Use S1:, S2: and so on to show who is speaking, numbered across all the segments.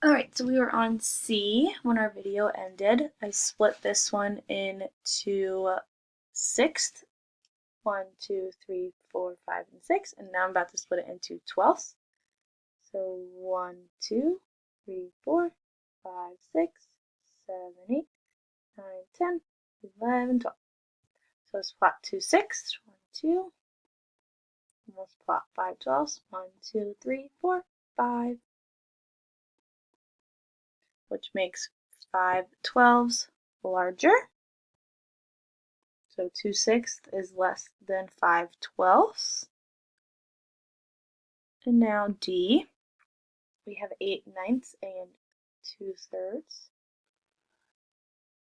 S1: Alright, so we were on C when our video ended. I split this one into sixths, 1, 2, 3, 4, 5, and 6, and now I'm about to split it into 12ths. So 1, 2, 3, 4, 5, 6, 7, 8, 9, 10, 11, 12. So let's plot 2 sixths, 1, 2, and let's plot 5 twelfths, 1, 2, 3, 4, 5. Which makes 5 twelfths larger. So 2 sixths is less than 5 twelfths. And now D, we have 8 ninths and 2 thirds.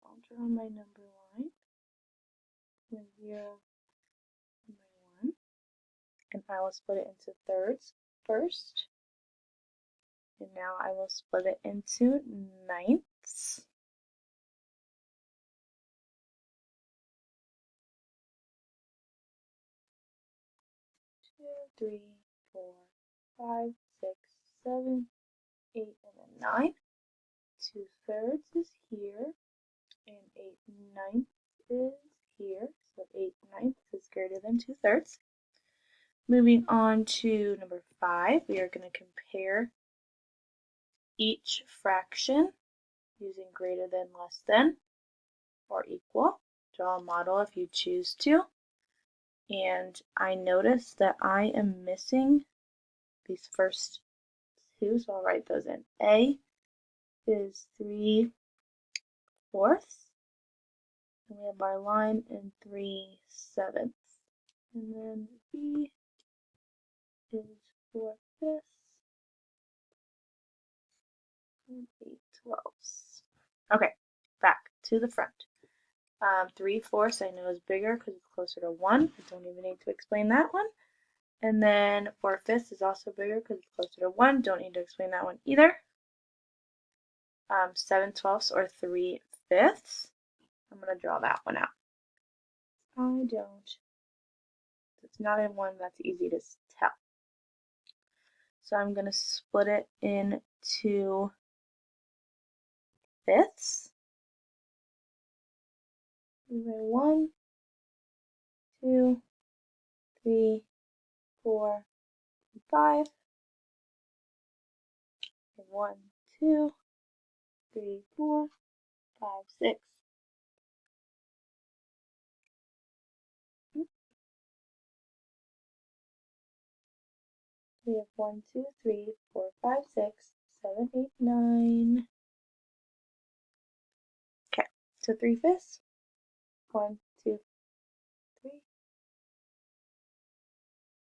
S1: I'll draw my number line, my 0 and my 1. And I will split it into thirds first. And now I will split it into ninths. 2, 3, 4, 5, 6, 7, 8, and then 9. 2 thirds is here, and 8 ninths is here. So 8 ninths is greater than 2 thirds. Moving on to number 5, we are going to compare each fraction using greater than, less than, or equal. Draw a model if you choose to. And I notice that I am missing these first two, so I'll write those in. A is 3/4, and we have our line in 3/7. And then B is 4/5 and 8/12. Okay, back to the front. 3/4 I know is bigger because it's closer to 1. I don't even need to explain that one. And then 4/5 is also bigger because it's closer to 1. Don't need to explain that one either. 7/12 or 3/5. I'm going to draw that one out. I don't. It's not in one that's easy to tell. So I'm going to split it into fifths. 1, 2, 3, 4, 5. 1, 2, 3, 4, 5, 6. We have 1, 2, 3, 4, 5, 6, 7, 8, 9. Okay, so 3/5. 1, 2, 3.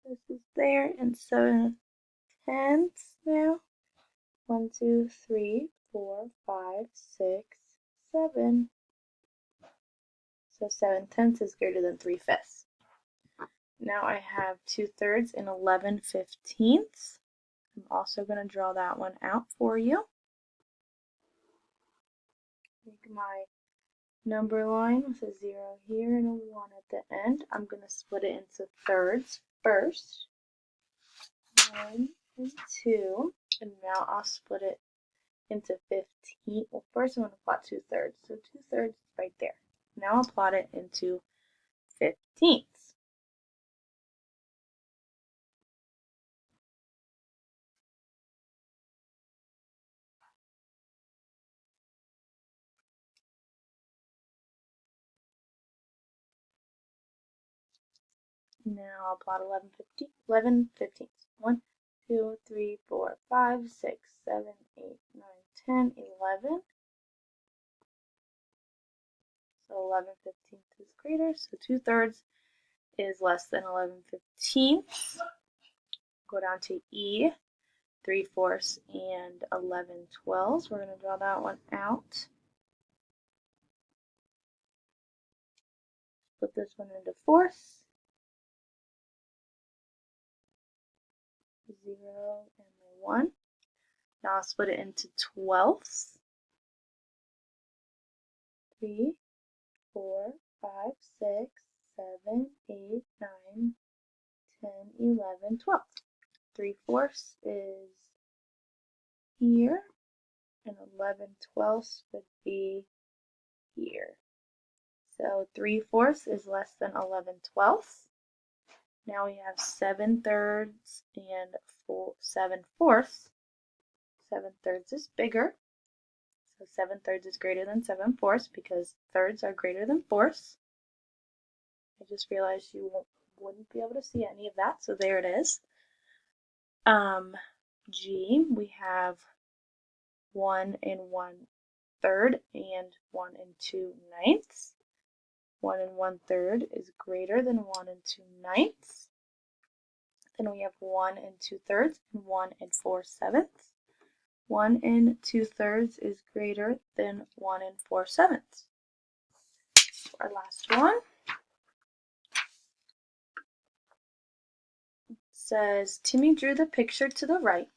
S1: This is there, and 7/10 now. 1, 2, 3, 4, 5, 6, 7. So 7/10 is greater than 3/5. Now I have 2 thirds and 11/15. I'm also going to draw that one out for you. Make my number line with a 0 here and a 1 at the end. I'm going to split it into thirds first. 1 and 2. And now I'll split it into 15. Well, first I'm going to plot 2 thirds. So 2 thirds is right there. Now I'll plot it into 15ths. Now I'll plot 11/15. 1, 2, 3, 4, 5, 6, 7, 8, 9, 10, 11. So 11/15 is greater, so 2 thirds is less than 11/15. Go down to E, 3/4 and 11/12. We're going to draw that one out. Split this one into fourths. 0 and my 1. Now I'll split it into 12ths. 3, 4, 5, 6, 7, 8, 9, 10, 11, 12. 3/4 is here, and 11/12 would be here. So 3/4 is less than 11/12. Now we have 7/3 and 7/4. 7/3 is bigger. So 7/3 is greater than 7/4 because thirds are greater than fourths. I just realized you wouldn't be able to see any of that, so there it is. G, we have 1 1/3 and 1 2/9. 1 1/3 is greater than 1 2/9. Then we have 1 2/3 and 1 4/7. 1 2/3 is greater than 1 4/7. Our last one says Timmy drew the picture to the right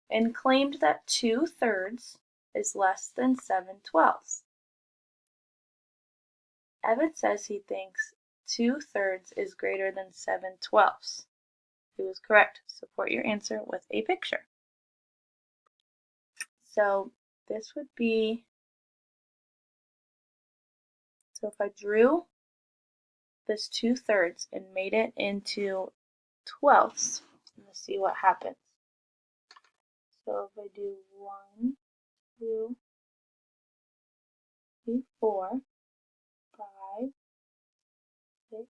S1: and claimed that 2/3 is less than 7/12. Evan says he thinks 2/3 is greater than 7/12. He was correct. Support your answer with a picture. So this would be, so if I drew this 2/3 and made it into 12ths, let's see what happens. So if I do 1, 2, 3, 4, 5, 6,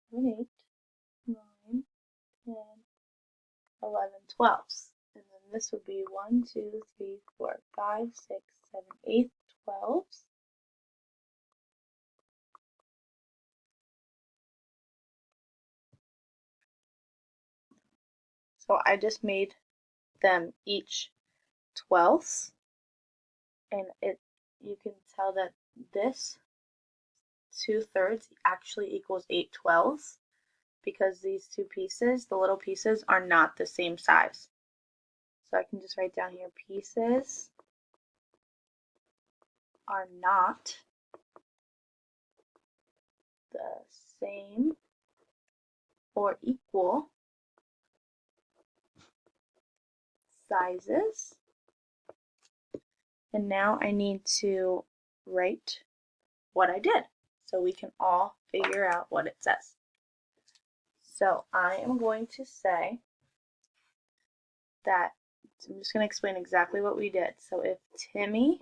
S1: 7, 8, 9, 10, 11, 12ths. And then this would be 1, 2, 3, 4, 5, 6, 7, 8, 12ths. So I just made them each 12ths, and you can tell that this 2/3 actually equals 8/12 because these two pieces, the little pieces, are not the same size. So I can just write down here, pieces are not the same or equal sizes. And now I need to write what I did so we can all figure out what it says. So I am going to say that, so I'm just going to explain exactly what we did. So if Timmy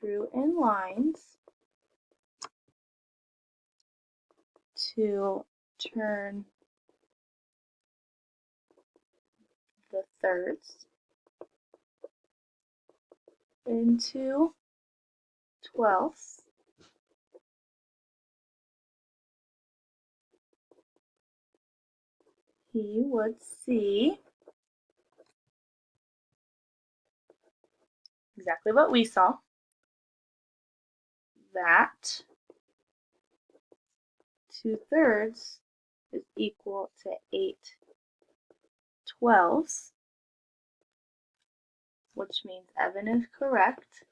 S1: drew in lines to turn the thirds into 12ths, he would see exactly what we saw, that 2/3 is equal to 8/12, which means Evan is correct.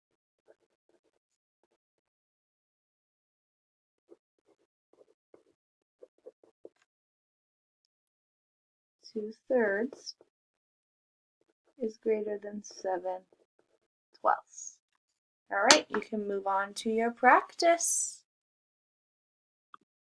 S1: Two-thirds is greater than 7/12. All right, you can move on to your practice.